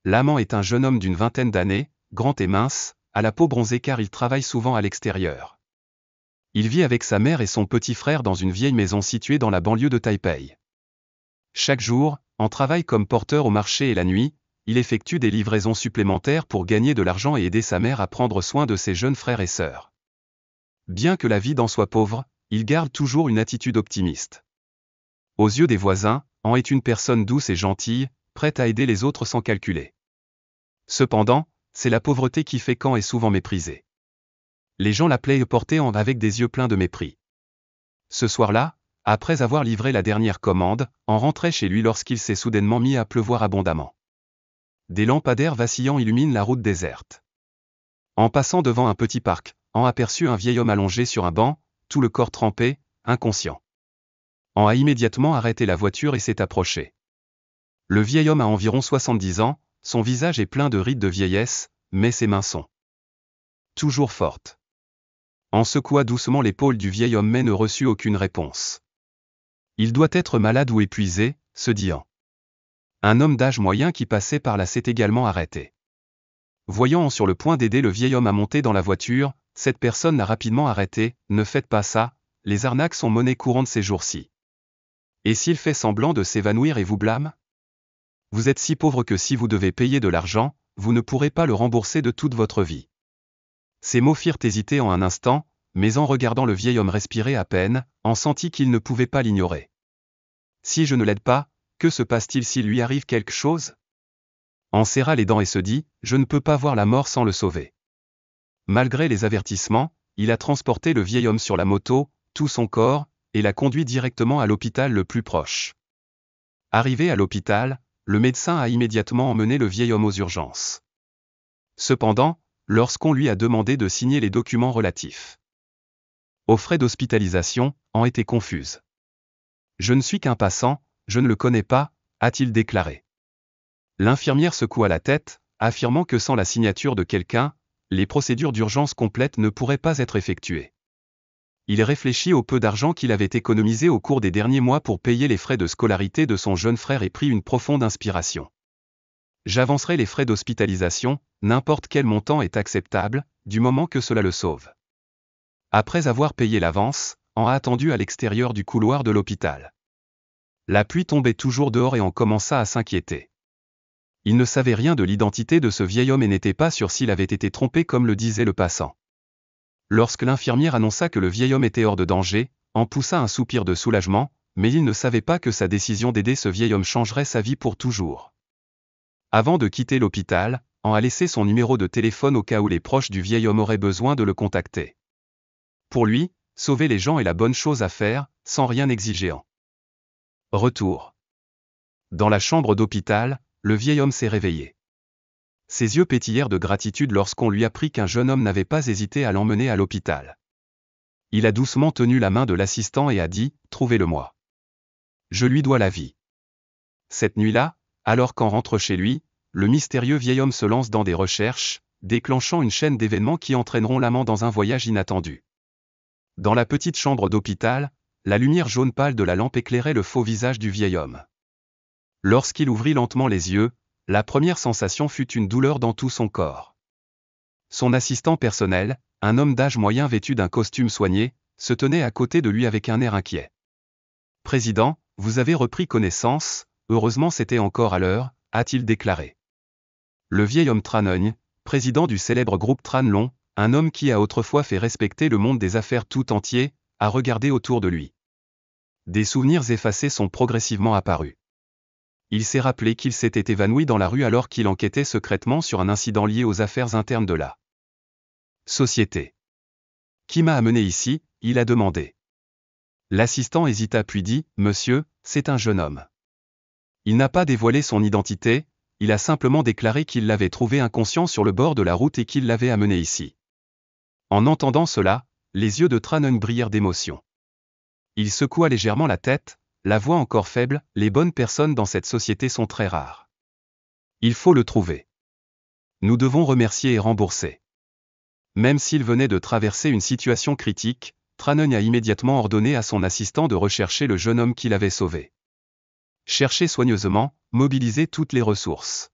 L'amant est un jeune homme d'une vingtaine d'années, grand et mince, à la peau bronzée car il travaille souvent à l'extérieur. Il vit avec sa mère et son petit frère dans une vieille maison située dans la banlieue de Taipei. Chaque jour, en travail comme porteur au marché et la nuit, il effectue des livraisons supplémentaires pour gagner de l'argent et aider sa mère à prendre soin de ses jeunes frères et sœurs. Bien que la vie d'en soit pauvre, il garde toujours une attitude optimiste. Aux yeux des voisins, An est une personne douce et gentille, prête à aider les autres sans calculer. Cependant, c'est la pauvreté qui fait qu'An est souvent méprisé. Les gens l'appelaient et portaient An avec des yeux pleins de mépris. Ce soir-là, après avoir livré la dernière commande, An rentrait chez lui lorsqu'il s'est soudainement mis à pleuvoir abondamment. Des lampadaires vacillants illuminent la route déserte. En passant devant un petit parc, An aperçut un vieil homme allongé sur un banc, tout le corps trempé, inconscient. An a immédiatement arrêté la voiture et s'est approché. Le vieil homme a environ 70 ans, son visage est plein de rides de vieillesse, mais ses mains sont toujours fortes. An secoua doucement l'épaule du vieil homme mais ne reçut aucune réponse. Il doit être malade ou épuisé, se dit An. Un homme d'âge moyen qui passait par là s'est également arrêté. Voyant An sur le point d'aider le vieil homme à monter dans la voiture, cette personne l'a rapidement arrêté. Ne faites pas ça, les arnaques sont monnaie courante ces jours-ci. Et s'il fait semblant de s'évanouir et vous blâme? Vous êtes si pauvre que si vous devez payer de l'argent, vous ne pourrez pas le rembourser de toute votre vie. Ces mots firent hésiter en un instant, mais en regardant le vieil homme respirer à peine, An sentit qu'il ne pouvait pas l'ignorer. Si je ne l'aide pas, que se passe-t-il s'il lui arrive quelque chose? An serra les dents et se dit, je ne peux pas voir la mort sans le sauver. Malgré les avertissements, il a transporté le vieil homme sur la moto, tout son corps, et l'a conduit directement à l'hôpital le plus proche. Arrivé à l'hôpital, le médecin a immédiatement emmené le vieil homme aux urgences. Cependant, lorsqu'on lui a demandé de signer les documents relatifs aux frais d'hospitalisation, An était confuse. Je ne suis qu'un passant, je ne le connais pas, a-t-il déclaré. L'infirmière secoua la tête, affirmant que sans la signature de quelqu'un, les procédures d'urgence complètes ne pourraient pas être effectuées. Il réfléchit au peu d'argent qu'il avait économisé au cours des derniers mois pour payer les frais de scolarité de son jeune frère et prit une profonde inspiration. J'avancerai les frais d'hospitalisation, n'importe quel montant est acceptable, du moment que cela le sauve. Après avoir payé l'avance, An a attendu à l'extérieur du couloir de l'hôpital. La pluie tombait toujours dehors et An commença à s'inquiéter. Il ne savait rien de l'identité de ce vieil homme et n'était pas sûr s'il avait été trompé comme le disait le passant. Lorsque l'infirmière annonça que le vieil homme était hors de danger, An poussa un soupir de soulagement, mais il ne savait pas que sa décision d'aider ce vieil homme changerait sa vie pour toujours. Avant de quitter l'hôpital, An a laissé son numéro de téléphone au cas où les proches du vieil homme auraient besoin de le contacter. Pour lui, sauver les gens est la bonne chose à faire, sans rien exiger. An. Retour. Dans la chambre d'hôpital, le vieil homme s'est réveillé. Ses yeux pétillèrent de gratitude lorsqu'on lui apprit qu'un jeune homme n'avait pas hésité à l'emmener à l'hôpital. Il a doucement tenu la main de l'assistant et a dit « Trouvez-le-moi. Je lui dois la vie. » Cette nuit-là, alors qu'An rentre chez lui, le mystérieux vieil homme se lance dans des recherches, déclenchant une chaîne d'événements qui entraîneront l'amant dans un voyage inattendu. Dans la petite chambre d'hôpital, la lumière jaune pâle de la lampe éclairait le faux visage du vieil homme. Lorsqu'il ouvrit lentement les yeux, la première sensation fut une douleur dans tout son corps. Son assistant personnel, un homme d'âge moyen vêtu d'un costume soigné, se tenait à côté de lui avec un air inquiet. « Président, vous avez repris connaissance, heureusement c'était encore à l'heure, a-t-il déclaré. Le vieil homme Tran, président du célèbre groupe Tran Long, un homme qui a autrefois fait respecter le monde des affaires tout entier, a regardé autour de lui. Des souvenirs effacés sont progressivement apparus. Il s'est rappelé qu'il s'était évanoui dans la rue alors qu'il enquêtait secrètement sur un incident lié aux affaires internes de la société. Qui m'a amené ici, il a demandé. L'assistant hésita puis dit, Monsieur, c'est un jeune homme. Il n'a pas dévoilé son identité, il a simplement déclaré qu'il l'avait trouvé inconscient sur le bord de la route et qu'il l'avait amené ici. En entendant cela, les yeux de Tran brillèrent d'émotion. Il secoua légèrement la tête, la voix encore faible, les bonnes personnes dans cette société sont très rares. Il faut le trouver. Nous devons remercier et rembourser. Même s'il venait de traverser une situation critique, Tran a immédiatement ordonné à son assistant de rechercher le jeune homme qu'il avait sauvé. Chercher soigneusement, mobiliser toutes les ressources.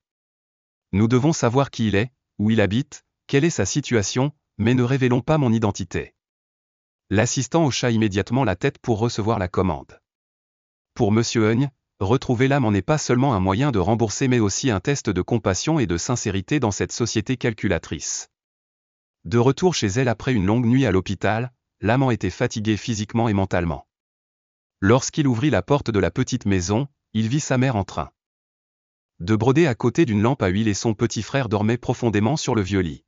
Nous devons savoir qui il est, où il habite, quelle est sa situation, mais ne révélons pas mon identité. L'assistant hocha immédiatement la tête pour recevoir la commande. Pour Monsieur Hugne, retrouver l'âme en est pas seulement un moyen de rembourser mais aussi un test de compassion et de sincérité dans cette société calculatrice. De retour chez elle après une longue nuit à l'hôpital, l'amant était fatigué physiquement et mentalement. Lorsqu'il ouvrit la porte de la petite maison, il vit sa mère en train de broder à côté d'une lampe à huile et son petit frère dormait profondément sur le vieux lit.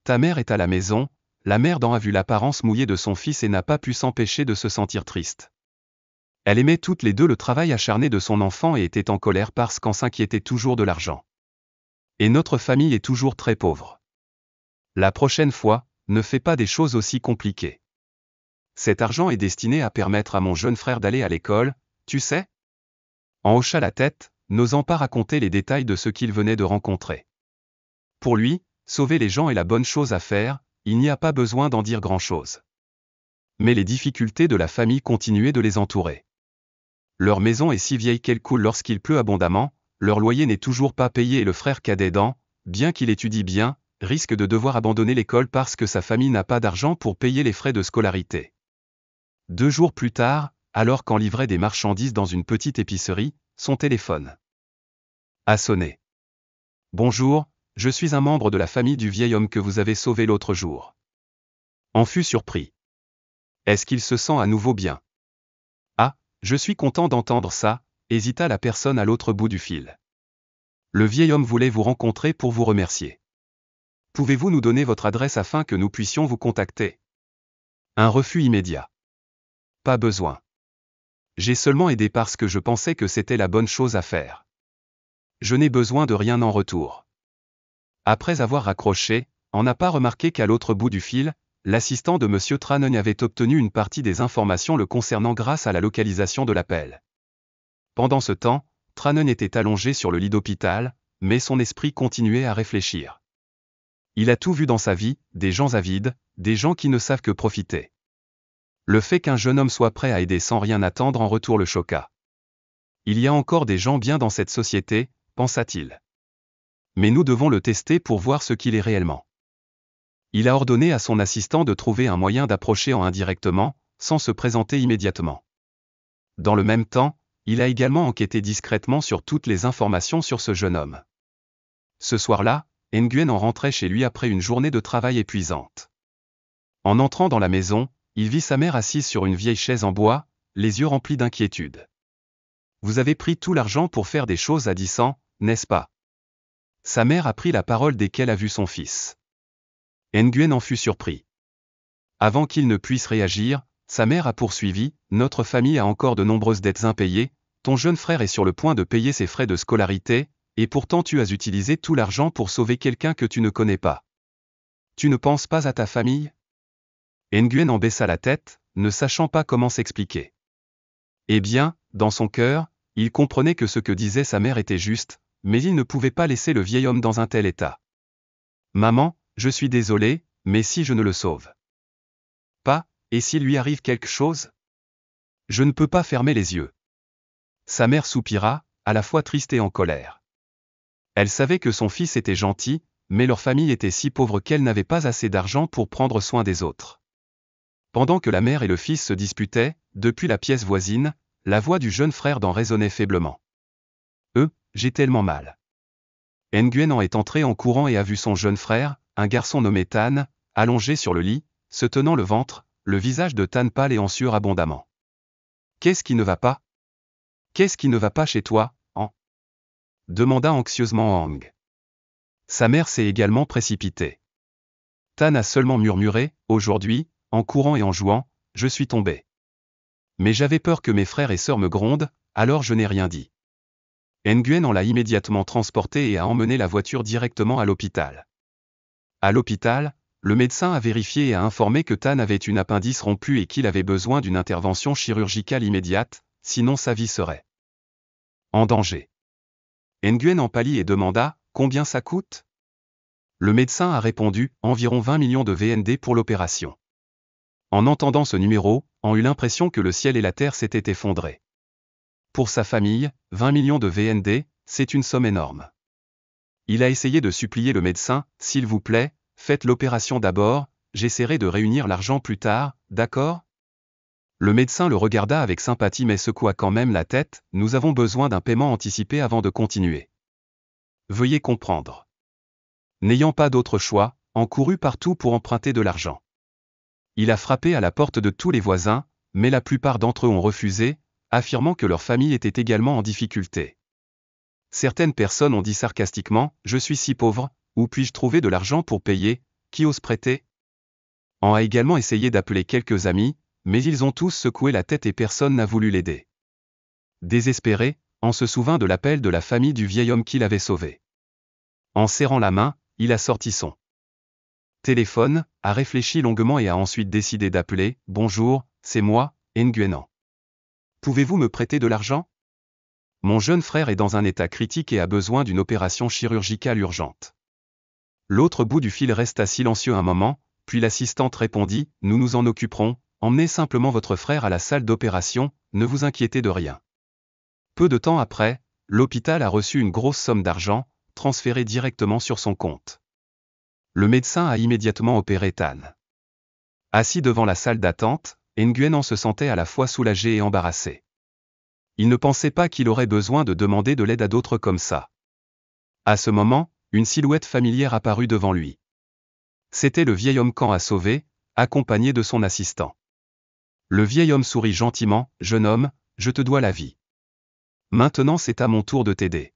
Ta mère est à la maison, la mère d'An a vu l'apparence mouillée de son fils et n'a pas pu s'empêcher de se sentir triste. Elle aimait toutes les deux le travail acharné de son enfant et était en colère parce qu'on s'inquiétait toujours de l'argent. Et notre famille est toujours très pauvre. La prochaine fois, ne fais pas des choses aussi compliquées. Cet argent est destiné à permettre à mon jeune frère d'aller à l'école, tu sais ? En hocha la tête, n'osant pas raconter les détails de ce qu'il venait de rencontrer. Pour lui, sauver les gens est la bonne chose à faire, il n'y a pas besoin d'en dire grand-chose. Mais les difficultés de la famille continuaient de les entourer. Leur maison est si vieille qu'elle coule lorsqu'il pleut abondamment, leur loyer n'est toujours pas payé et le frère cadet d'An, bien qu'il étudie bien, risque de devoir abandonner l'école parce que sa famille n'a pas d'argent pour payer les frais de scolarité. 2 jours plus tard, alors qu'en livrait des marchandises dans une petite épicerie, son téléphone a sonné. Bonjour, je suis un membre de la famille du vieil homme que vous avez sauvé l'autre jour. En fut surpris. Est-ce qu'il se sent à nouveau bien? Ah, je suis content d'entendre ça, hésita la personne à l'autre bout du fil. Le vieil homme voulait vous rencontrer pour vous remercier. Pouvez-vous nous donner votre adresse afin que nous puissions vous contacter? Un refus immédiat. Pas besoin. J'ai seulement aidé parce que je pensais que c'était la bonne chose à faire. Je n'ai besoin de rien en retour. Après avoir raccroché, on n'a pas remarqué qu'à l'autre bout du fil, l'assistant de M. Tranøy avait obtenu une partie des informations le concernant grâce à la localisation de l'appel. Pendant ce temps, Tranøy était allongé sur le lit d'hôpital, mais son esprit continuait à réfléchir. Il a tout vu dans sa vie, des gens avides, des gens qui ne savent que profiter. Le fait qu'un jeune homme soit prêt à aider sans rien attendre en retour le choqua. Il y a encore des gens bien dans cette société, pensa-t-il. Mais nous devons le tester pour voir ce qu'il est réellement. Il a ordonné à son assistant de trouver un moyen d'approcher en indirectement, sans se présenter immédiatement. Dans le même temps, il a également enquêté discrètement sur toutes les informations sur ce jeune homme. Ce soir-là, Nguyen en rentrait chez lui après une journée de travail épuisante. En entrant dans la maison, il vit sa mère assise sur une vieille chaise en bois, les yeux remplis d'inquiétude. Vous avez pris tout l'argent pour faire des choses à 10 ans, n'est-ce pas? Sa mère a pris la parole dès qu'elle a vu son fils. Nguyen en fut surpris. Avant qu'il ne puisse réagir, sa mère a poursuivi, notre famille a encore de nombreuses dettes impayées, ton jeune frère est sur le point de payer ses frais de scolarité, et pourtant tu as utilisé tout l'argent pour sauver quelqu'un que tu ne connais pas. Tu ne penses pas à ta famille? Nguyen en baissa la tête, ne sachant pas comment s'expliquer. Eh bien, dans son cœur, il comprenait que ce que disait sa mère était juste, mais il ne pouvait pas laisser le vieil homme dans un tel état. Maman, je suis désolé, mais si je ne le sauve pas, et s'il lui arrive quelque chose? Je ne peux pas fermer les yeux. Sa mère soupira, à la fois triste et en colère. Elle savait que son fils était gentil, mais leur famille était si pauvre qu'elle n'avait pas assez d'argent pour prendre soin des autres. Pendant que la mère et le fils se disputaient, depuis la pièce voisine, la voix du jeune frère d'An résonnait faiblement. J'ai tellement mal. Nguyen en est entré en courant et a vu son jeune frère, un garçon nommé Tan, allongé sur le lit, se tenant le ventre, le visage de Tan pâle et en sueur abondamment. Qu'est-ce qui ne va pas? Qu'est-ce qui ne va pas chez toi, An? Demanda anxieusement Hang. Sa mère s'est également précipitée. Tan a seulement murmuré, aujourd'hui, en courant et en jouant, je suis tombé. Mais j'avais peur que mes frères et sœurs me grondent, alors je n'ai rien dit. Nguyen en l'a immédiatement transporté et a emmené la voiture directement à l'hôpital. À l'hôpital, le médecin a vérifié et a informé que Tan avait une appendice rompue et qu'il avait besoin d'une intervention chirurgicale immédiate, sinon sa vie serait en danger. Nguyen en pâlit et demanda, combien ça coûte? Le médecin a répondu, environ 20 millions de VND pour l'opération. En entendant ce numéro, on eut l'impression que le ciel et la terre s'étaient effondrés. Pour sa famille, 20 millions de VND, c'est une somme énorme. Il a essayé de supplier le médecin, « S'il vous plaît, faites l'opération d'abord, j'essaierai de réunir l'argent plus tard, d'accord ?» Le médecin le regarda avec sympathie mais secoua quand même la tête, « Nous avons besoin d'un paiement anticipé avant de continuer. Veuillez comprendre. » N'ayant pas d'autre choix, on courut partout pour emprunter de l'argent. Il a frappé à la porte de tous les voisins, mais la plupart d'entre eux ont refusé, affirmant que leur famille était également en difficulté. Certaines personnes ont dit sarcastiquement, « Je suis si pauvre, où puis-je trouver de l'argent pour payer, qui ose prêter ?» On a également essayé d'appeler quelques amis, mais ils ont tous secoué la tête et personne n'a voulu l'aider. Désespéré, on se souvint de l'appel de la famille du vieil homme qui l'avait sauvé. En serrant la main, il a sorti son téléphone, a réfléchi longuement et a ensuite décidé d'appeler, « Bonjour, c'est moi, Nguyen. Pouvez-vous me prêter de l'argent ? Mon jeune frère est dans un état critique et a besoin d'une opération chirurgicale urgente. » L'autre bout du fil resta silencieux un moment, puis l'assistante répondit, « Nous nous en occuperons, emmenez simplement votre frère à la salle d'opération, ne vous inquiétez de rien. » Peu de temps après, l'hôpital a reçu une grosse somme d'argent, transférée directement sur son compte. Le médecin a immédiatement opéré Tan. Assis devant la salle d'attente, Nguyen se sentait à la fois soulagé et embarrassé. Il ne pensait pas qu'il aurait besoin de demander de l'aide à d'autres comme ça. À ce moment, une silhouette familière apparut devant lui. C'était le vieil homme qu'An a sauvé, accompagné de son assistant. Le vieil homme sourit gentiment, « Jeune homme, je te dois la vie. Maintenant c'est à mon tour de t'aider. »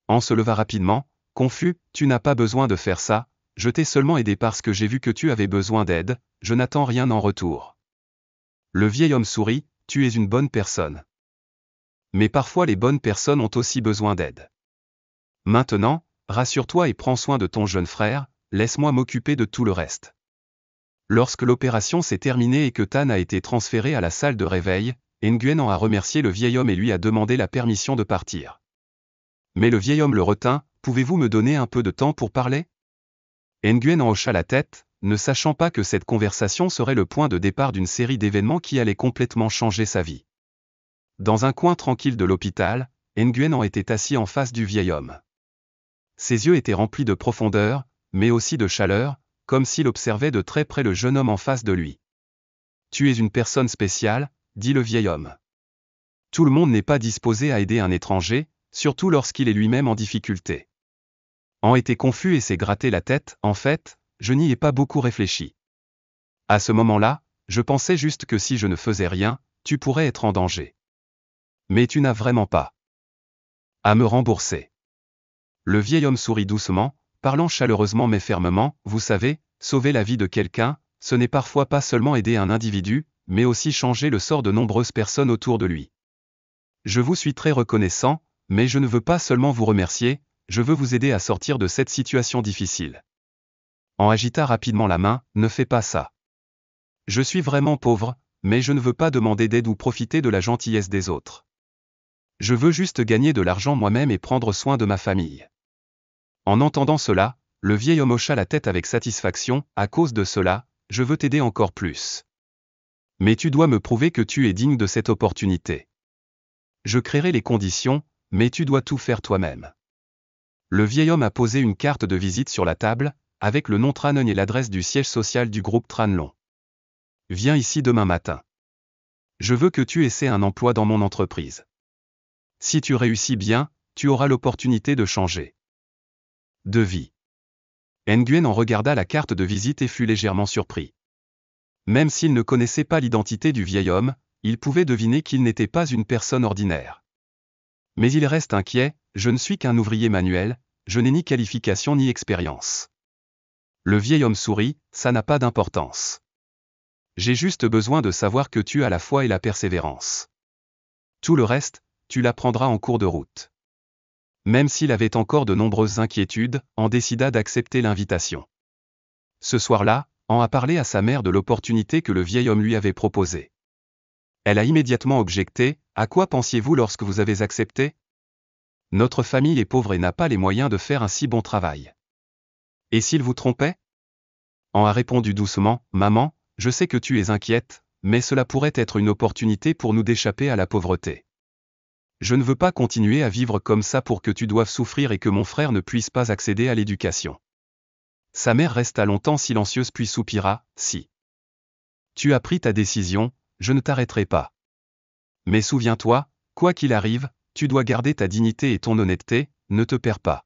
An se leva rapidement, confus, « Tu n'as pas besoin de faire ça, je t'ai seulement aidé parce que j'ai vu que tu avais besoin d'aide, je n'attends rien en retour. » Le vieil homme sourit, « Tu es une bonne personne. Mais parfois les bonnes personnes ont aussi besoin d'aide. Maintenant, rassure-toi et prends soin de ton jeune frère, laisse-moi m'occuper de tout le reste. » Lorsque l'opération s'est terminée et que Tan a été transféré à la salle de réveil, Nguyen a remercié le vieil homme et lui a demandé la permission de partir. Mais le vieil homme le retint, « Pouvez-vous me donner un peu de temps pour parler ?» Nguyen hocha la tête, ne sachant pas que cette conversation serait le point de départ d'une série d'événements qui allait complètement changer sa vie. Dans un coin tranquille de l'hôpital, Nguyen était assis en face du vieil homme. Ses yeux étaient remplis de profondeur, mais aussi de chaleur, comme s'il observait de très près le jeune homme en face de lui. « Tu es une personne spéciale, » dit le vieil homme. « Tout le monde n'est pas disposé à aider un étranger, surtout lorsqu'il est lui-même en difficulté. » An était confus et s'est gratté la tête, « En fait, je n'y ai pas beaucoup réfléchi. À ce moment-là, je pensais juste que si je ne faisais rien, tu pourrais être en danger. Mais tu n'as vraiment pas à me rembourser. » Le vieil homme sourit doucement, parlant chaleureusement mais fermement, « Vous savez, sauver la vie de quelqu'un, ce n'est parfois pas seulement aider un individu, mais aussi changer le sort de nombreuses personnes autour de lui. Je vous suis très reconnaissant, mais je ne veux pas seulement vous remercier, je veux vous aider à sortir de cette situation difficile. » An agita rapidement la main, « Ne fais pas ça. Je suis vraiment pauvre, mais je ne veux pas demander d'aide ou profiter de la gentillesse des autres. Je veux juste gagner de l'argent moi-même et prendre soin de ma famille. » En entendant cela, le vieil homme hocha la tête avec satisfaction, « À cause de cela, je veux t'aider encore plus. Mais tu dois me prouver que tu es digne de cette opportunité. Je créerai les conditions, mais tu dois tout faire toi-même. » Le vieil homme a posé une carte de visite sur la table, avec le nom Tran et l'adresse du siège social du groupe Tranlon. « Viens ici demain matin. Je veux que tu essaies un emploi dans mon entreprise. Si tu réussis bien, tu auras l'opportunité de changer de vie. » Nguyen regarda la carte de visite et fut légèrement surpris. Même s'il ne connaissait pas l'identité du vieil homme, il pouvait deviner qu'il n'était pas une personne ordinaire. Mais il reste inquiet, « Je ne suis qu'un ouvrier manuel, je n'ai ni qualification ni expérience. » Le vieil homme sourit, « Ça n'a pas d'importance. J'ai juste besoin de savoir que tu as la foi et la persévérance. Tout le reste, tu l'apprendras en cours de route. » Même s'il avait encore de nombreuses inquiétudes, An décida d'accepter l'invitation. Ce soir-là, An a parlé à sa mère de l'opportunité que le vieil homme lui avait proposée. Elle a immédiatement objecté, « À quoi pensiez-vous lorsque vous avez accepté ? Notre famille est pauvre et n'a pas les moyens de faire un si bon travail. Et s'il vous trompait ? » An a répondu doucement, « Maman, je sais que tu es inquiète, mais cela pourrait être une opportunité pour nous d'échapper à la pauvreté. Je ne veux pas continuer à vivre comme ça pour que tu doives souffrir et que mon frère ne puisse pas accéder à l'éducation. Sa mère resta longtemps silencieuse puis soupira, si. Tu as pris ta décision, je ne t'arrêterai pas. Mais souviens-toi, quoi qu'il arrive, tu dois garder ta dignité et ton honnêteté, ne te perds pas.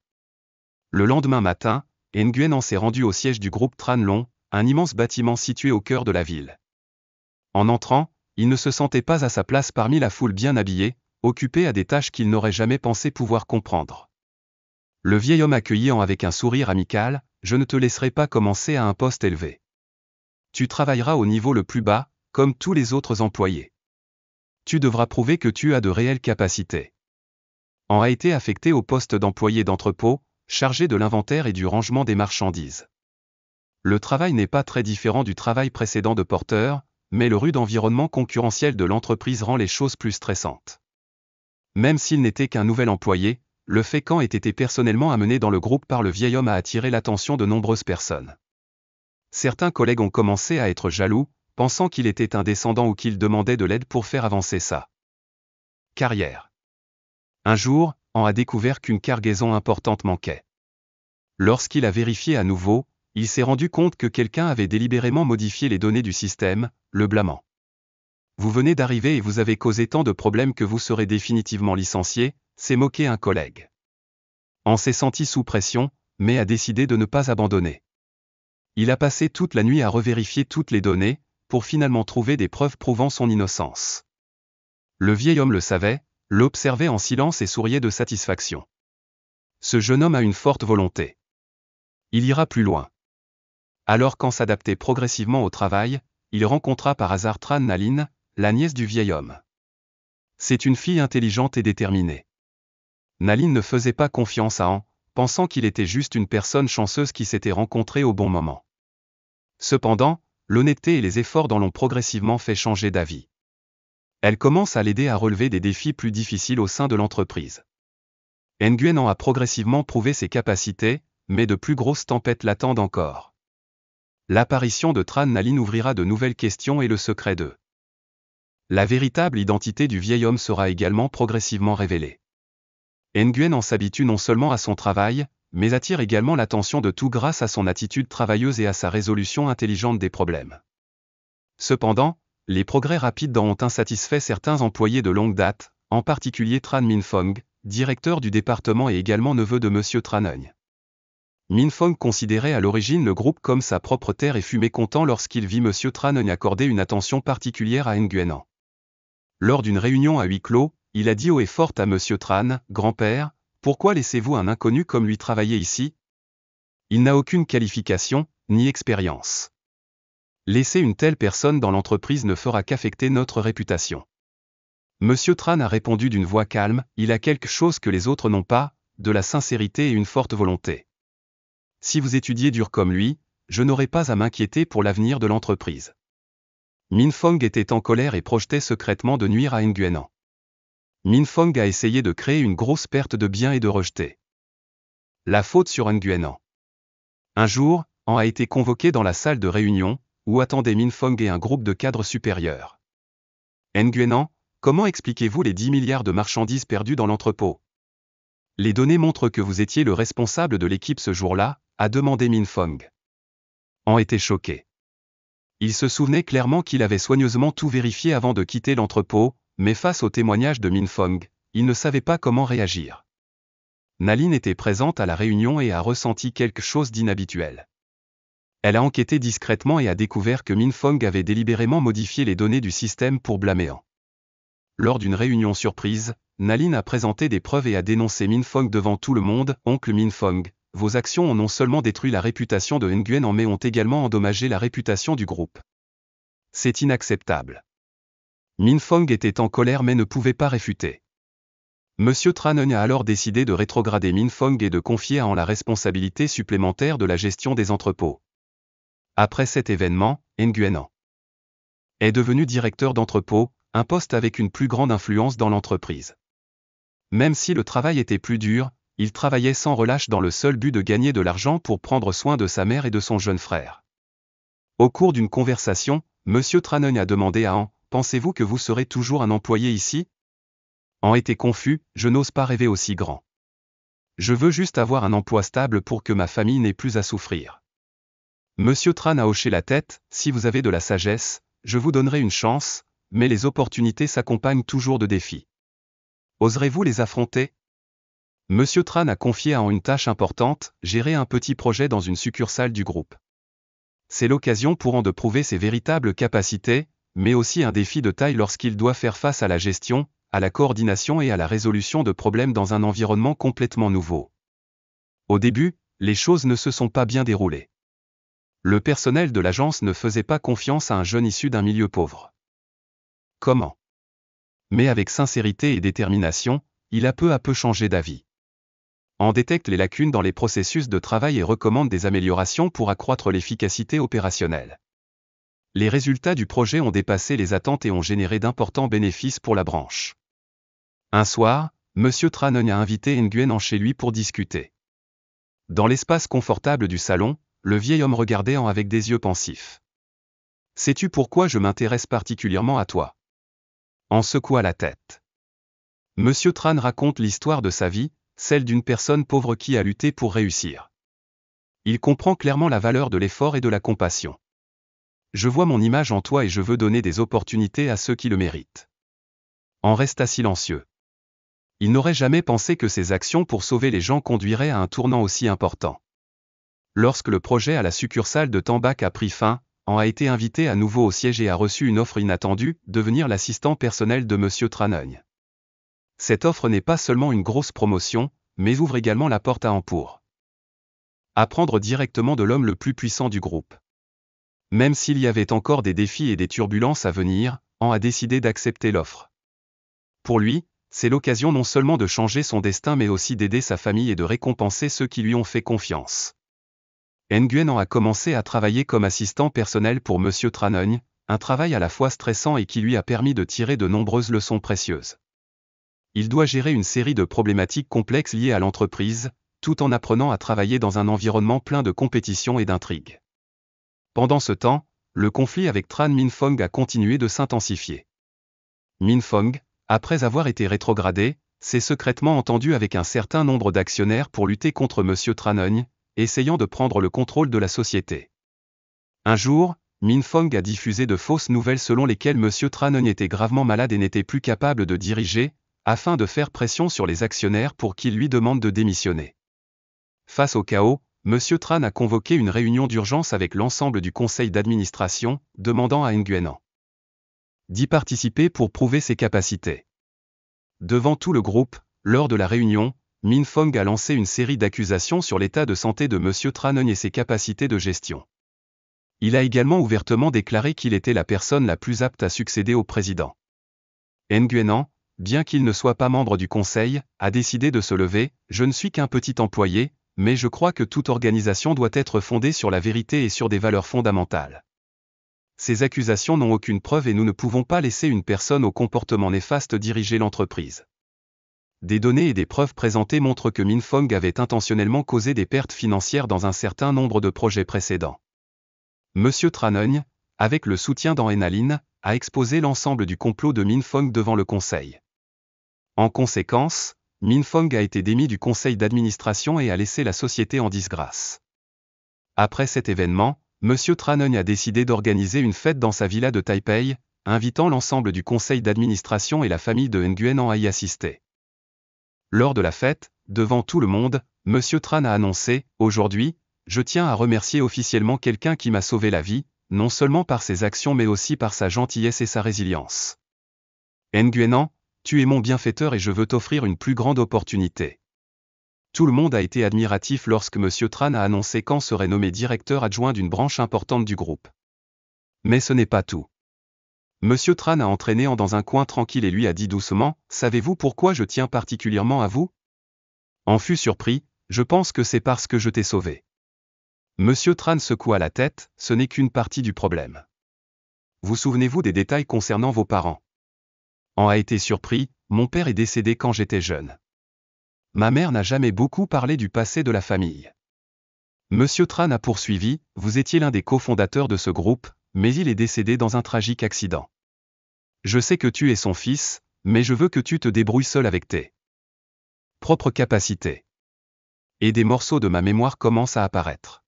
Le lendemain matin, Nguyen s'est rendu au siège du groupe Tran Long, un immense bâtiment situé au cœur de la ville. En entrant, il ne se sentait pas à sa place parmi la foule bien habillée, occupé à des tâches qu'il n'aurait jamais pensé pouvoir comprendre. Le vieil homme accueillit avec un sourire amical, « Je ne te laisserai pas commencer à un poste élevé. Tu travailleras au niveau le plus bas, comme tous les autres employés. Tu devras prouver que tu as de réelles capacités. » On a été affecté au poste d'employé d'entrepôt, chargé de l'inventaire et du rangement des marchandises. Le travail n'est pas très différent du travail précédent de porteur, mais le rude environnement concurrentiel de l'entreprise rend les choses plus stressantes. Même s'il n'était qu'un nouvel employé, le fait qu'An ait été personnellement amené dans le groupe par le vieil homme a attiré l'attention de nombreuses personnes. Certains collègues ont commencé à être jaloux, pensant qu'il était un descendant ou qu'il demandait de l'aide pour faire avancer sa carrière. Un jour, An a découvert qu'une cargaison importante manquait. Lorsqu'il a vérifié à nouveau, il s'est rendu compte que quelqu'un avait délibérément modifié les données du système, le blâmant. Vous venez d'arriver et vous avez causé tant de problèmes que vous serez définitivement licencié, s'est moqué un collègue. An s'est senti sous pression, mais a décidé de ne pas abandonner. Il a passé toute la nuit à revérifier toutes les données, pour finalement trouver des preuves prouvant son innocence. Le vieil homme le savait, l'observait en silence et souriait de satisfaction. Ce jeune homme a une forte volonté. Il ira plus loin. Alors qu'An s'adaptait progressivement au travail, il rencontra par hasard Tran Nalin, la nièce du vieil homme. C'est une fille intelligente et déterminée. Nalin ne faisait pas confiance à An, pensant qu'il était juste une personne chanceuse qui s'était rencontrée au bon moment. Cependant, l'honnêteté et les efforts d'An l'ont progressivement fait changer d'avis. Elle commence à l'aider à relever des défis plus difficiles au sein de l'entreprise. Nguyen a progressivement prouvé ses capacités, mais de plus grosses tempêtes l'attendent encore. L'apparition de Tran Nalin ouvrira de nouvelles questions et le secret de la véritable identité du vieil homme sera également progressivement révélée. Nguyen s'habitue non seulement à son travail, mais attire également l'attention de tout grâce à son attitude travailleuse et à sa résolution intelligente des problèmes. Cependant, les progrès rapides ont insatisfait certains employés de longue date, en particulier Tran Min Phong, directeur du département et également neveu de M. Tran Nguyen. Min Phong considérait à l'origine le groupe comme sa propre terre et fut mécontent lorsqu'il vit M. Tran Nguyen accorder une attention particulière à Nguyen. Lors d'une réunion à huis clos, il a dit haut et fort à M. Tran, « Grand-père, pourquoi laissez-vous un inconnu comme lui travailler ici? Il n'a aucune qualification, ni expérience. Laisser une telle personne dans l'entreprise ne fera qu'affecter notre réputation. » M. Tran a répondu d'une voix calme, « Il a quelque chose que les autres n'ont pas, de la sincérité et une forte volonté. Si vous étudiez dur comme lui, je n'aurais pas à m'inquiéter pour l'avenir de l'entreprise. » Min Phong était en colère et projetait secrètement de nuire à Nguyen. Min Phong a essayé de créer une grosse perte de biens et de rejeter la faute sur Nguyen. Un jour, An a été convoqué dans la salle de réunion, où attendaient Min Phong et un groupe de cadres supérieurs. Nguyen, comment expliquez-vous les 10 milliards de marchandises perdues dans l'entrepôt? Les données montrent que vous étiez le responsable de l'équipe ce jour-là, a demandé Min Phong. An était choqué. Il se souvenait clairement qu'il avait soigneusement tout vérifié avant de quitter l'entrepôt, mais face au témoignage de Min Phong, il ne savait pas comment réagir. Nalin était présente à la réunion et a ressenti quelque chose d'inhabituel. Elle a enquêté discrètement et a découvert que Min Phong avait délibérément modifié les données du système pour blâmer An. Lors d'une réunion surprise, Nalin a présenté des preuves et a dénoncé Min Phong devant tout le monde. « Oncle Min Phong, vos actions ont non seulement détruit la réputation de Nguyen mais ont également endommagé la réputation du groupe. C'est inacceptable. » Min Phong était en colère mais ne pouvait pas réfuter. M. Tran Nguyen a alors décidé de rétrograder Min Phong et de confier à An la responsabilité supplémentaire de la gestion des entrepôts. Après cet événement, Nguyen est devenu directeur d'entrepôt, un poste avec une plus grande influence dans l'entreprise. Même si le travail était plus dur, il travaillait sans relâche dans le seul but de gagner de l'argent pour prendre soin de sa mère et de son jeune frère. Au cours d'une conversation, M. Tran Nguyen a demandé à An, « Pensez-vous que vous serez toujours un employé ici? En était confus, je n'ose pas rêver aussi grand. Je veux juste avoir un emploi stable pour que ma famille n'ait plus à souffrir. Monsieur Tran a hoché la tête, si vous avez de la sagesse, je vous donnerai une chance, mais les opportunités s'accompagnent toujours de défis. Oserez-vous les affronter? Monsieur Tran a confié à An une tâche importante, gérer un petit projet dans une succursale du groupe. C'est l'occasion pour An de prouver ses véritables capacités, mais aussi un défi de taille lorsqu'il doit faire face à la gestion, à la coordination et à la résolution de problèmes dans un environnement complètement nouveau. Au début, les choses ne se sont pas bien déroulées. Le personnel de l'agence ne faisait pas confiance à un jeune issu d'un milieu pauvre. Comment? Mais avec sincérité et détermination, il a peu à peu changé d'avis. An détecte les lacunes dans les processus de travail et recommande des améliorations pour accroître l'efficacité opérationnelle. Les résultats du projet ont dépassé les attentes et ont généré d'importants bénéfices pour la branche. Un soir, Monsieur Tran a invité Nguyen An chez lui pour discuter. Dans l'espace confortable du salon, le vieil homme regardait An avec des yeux pensifs. « Sais-tu pourquoi je m'intéresse particulièrement à toi ?» An secoua la tête. Monsieur Tran raconte l'histoire de sa vie, celle d'une personne pauvre qui a lutté pour réussir. Il comprend clairement la valeur de l'effort et de la compassion. Je vois mon image en toi et je veux donner des opportunités à ceux qui le méritent. An resta silencieux. Il n'aurait jamais pensé que ses actions pour sauver les gens conduiraient à un tournant aussi important. Lorsque le projet à la succursale de Tambak a pris fin, An a été invité à nouveau au siège et a reçu une offre inattendue, devenir l'assistant personnel de Monsieur Tran. Cette offre n'est pas seulement une grosse promotion, mais ouvre également la porte à An pour apprendre directement de l'homme le plus puissant du groupe. Même s'il y avait encore des défis et des turbulences à venir, An a décidé d'accepter l'offre. Pour lui, c'est l'occasion non seulement de changer son destin mais aussi d'aider sa famille et de récompenser ceux qui lui ont fait confiance. Nguyen An a commencé à travailler comme assistant personnel pour Monsieur Tran, un travail à la fois stressant et qui lui a permis de tirer de nombreuses leçons précieuses. Il doit gérer une série de problématiques complexes liées à l'entreprise, tout en apprenant à travailler dans un environnement plein de compétition et d'intrigues. Pendant ce temps, le conflit avec Tran Min Fong a continué de s'intensifier. Min Fong, après avoir été rétrogradé, s'est secrètement entendu avec un certain nombre d'actionnaires pour lutter contre Monsieur Tran, essayant de prendre le contrôle de la société. Un jour, Min Fong a diffusé de fausses nouvelles selon lesquelles Monsieur Tran était gravement malade et n'était plus capable de diriger, afin de faire pression sur les actionnaires pour qu'ils lui demandent de démissionner. Face au chaos, Monsieur Tran a convoqué une réunion d'urgence avec l'ensemble du conseil d'administration, demandant à Nguyen An d'y participer pour prouver ses capacités. Devant tout le groupe, lors de la réunion, Min Fong a lancé une série d'accusations sur l'état de santé de Monsieur Tran et ses capacités de gestion. Il a également ouvertement déclaré qu'il était la personne la plus apte à succéder au président. Nguyen An, bien qu'il ne soit pas membre du conseil, a décidé de se lever. « Je ne suis qu'un petit employé, mais je crois que toute organisation doit être fondée sur la vérité et sur des valeurs fondamentales. Ces accusations n'ont aucune preuve et nous ne pouvons pas laisser une personne au comportement néfaste diriger l'entreprise. » Des données et des preuves présentées montrent que Min Fong avait intentionnellement causé des pertes financières dans un certain nombre de projets précédents. Monsieur Tran, avec le soutien d'An Lin, a exposé l'ensemble du complot de Min Fong devant le conseil. En conséquence, Min Fong a été démis du conseil d'administration et a laissé la société en disgrâce. Après cet événement, Monsieur Tran a décidé d'organiser une fête dans sa villa de Taipei, invitant l'ensemble du conseil d'administration et la famille de Nguyen An à y assister. Lors de la fête, devant tout le monde, Monsieur Tran a annoncé « Aujourd'hui, je tiens à remercier officiellement quelqu'un qui m'a sauvé la vie, non seulement par ses actions mais aussi par sa gentillesse et sa résilience. Nguyen An, tu es mon bienfaiteur et je veux t'offrir une plus grande opportunité. » Tout le monde a été admiratif lorsque Monsieur Tran a annoncé qu'An serait nommé directeur adjoint d'une branche importante du groupe. Mais ce n'est pas tout. Monsieur Tran a entraîné An dans un coin tranquille et lui a dit doucement « Savez-vous pourquoi je tiens particulièrement à vous ?» An fut surpris « Je pense que c'est parce que je t'ai sauvé. » Monsieur Tran secoua la tête « Ce n'est qu'une partie du problème. Vous souvenez-vous des détails concernant vos parents ?» An a été surpris « Mon père est décédé quand j'étais jeune. Ma mère n'a jamais beaucoup parlé du passé de la famille. » Monsieur Tran a poursuivi « Vous étiez l'un des cofondateurs de ce groupe, mais il est décédé dans un tragique accident. Je sais que tu es son fils, mais je veux que tu te débrouilles seul avec tes propres capacités. Et des morceaux de ma mémoire commencent à apparaître.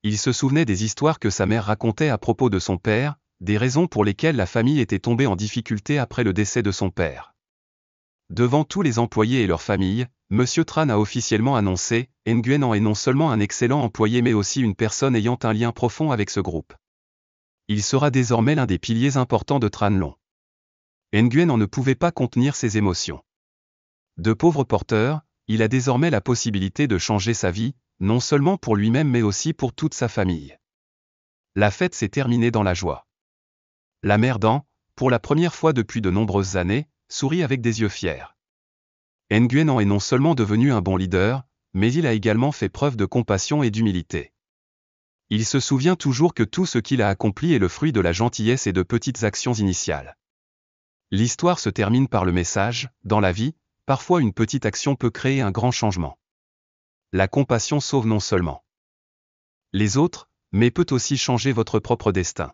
Il se souvenait des histoires que sa mère racontait à propos de son père, des raisons pour lesquelles la famille était tombée en difficulté après le décès de son père. Devant tous les employés et leurs familles, M. Tran a officiellement annoncé, Nguyen est non seulement un excellent employé mais aussi une personne ayant un lien profond avec ce groupe. Il sera désormais l'un des piliers importants de Tran Long. Nguyen ne pouvait pas contenir ses émotions. De pauvre porteur, il a désormais la possibilité de changer sa vie, non seulement pour lui-même mais aussi pour toute sa famille. La fête s'est terminée dans la joie. La mère Dan, pour la première fois depuis de nombreuses années, sourit avec des yeux fiers. Nguyen est non seulement devenu un bon leader, mais il a également fait preuve de compassion et d'humilité. Il se souvient toujours que tout ce qu'il a accompli est le fruit de la gentillesse et de petites actions initiales. L'histoire se termine par le message, dans la vie, parfois une petite action peut créer un grand changement. La compassion sauve non seulement les autres, mais peut aussi changer votre propre destin.